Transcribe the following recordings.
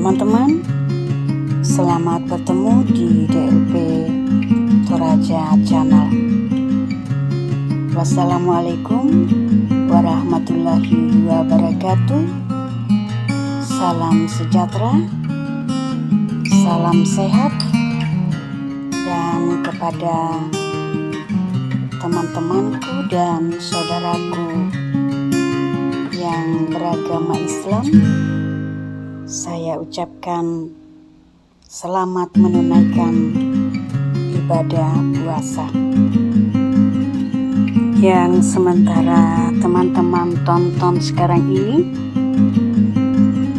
Teman-teman, selamat bertemu di DLP Toraja Channel. Wassalamualaikum warahmatullahi wabarakatuh. Salam sejahtera, salam sehat, dan kepada teman-temanku dan saudaraku yang beragama Islam, saya ucapkan selamat menunaikan ibadah puasa. Yang sementara teman-teman tonton sekarang ini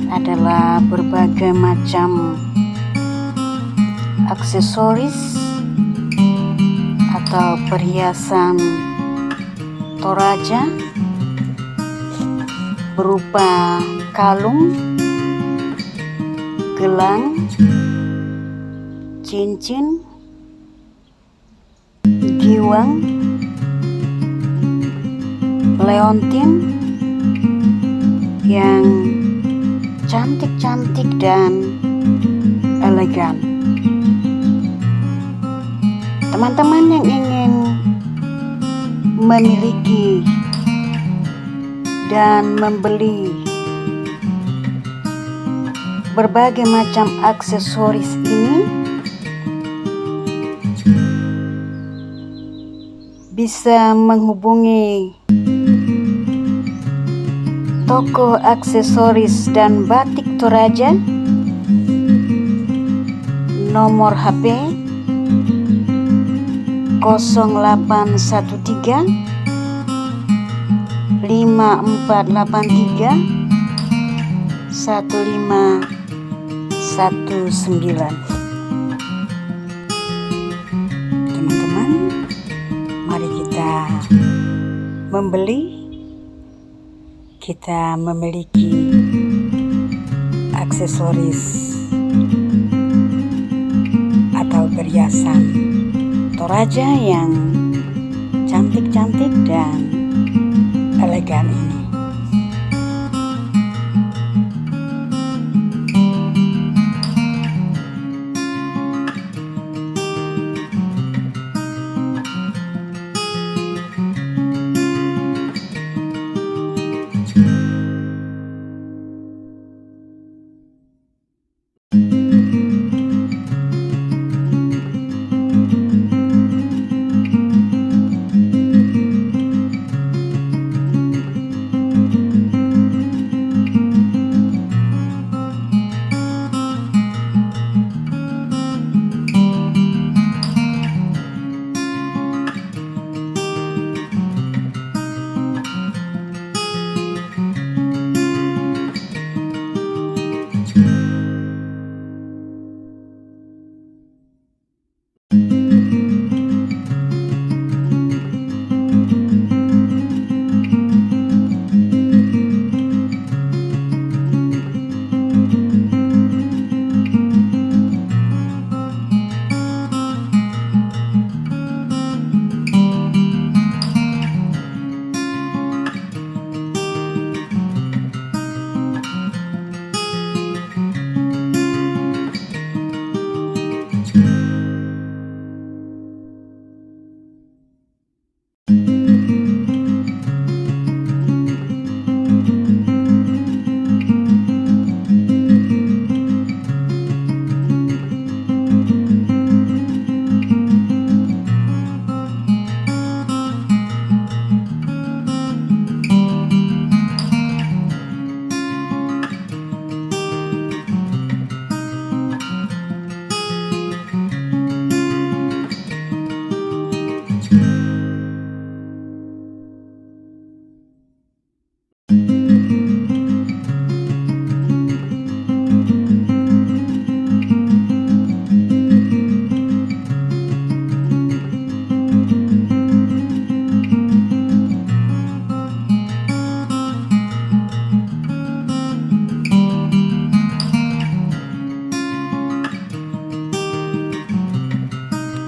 adalah berbagai macam aksesoris atau perhiasan Toraja berupa kalung, gelang, cincin, giwang, leontin yang cantik-cantik dan elegan. Teman-teman yang ingin memiliki dan membeli berbagai macam aksesoris ini bisa menghubungi toko aksesoris dan batik Toraja. Nomor HP 0813 5483 1519. Teman-teman, mari kita membeli, kita memiliki aksesoris atau perhiasan Toraja yang cantik-cantik dan elegan ini.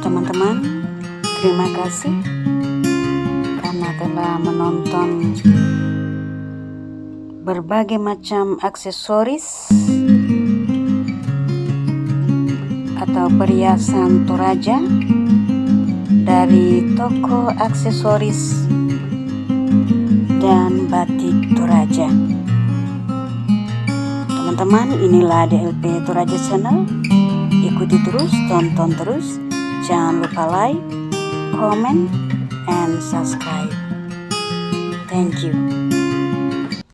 Teman-teman, terima kasih karena telah menonton berbagai macam aksesoris atau perhiasan Toraja dari toko aksesoris dan batik Toraja. Teman-teman, inilah DLP Toraja Channel. Ikuti terus, tonton terus. Jangan lupa like, comment, and subscribe. Thank you.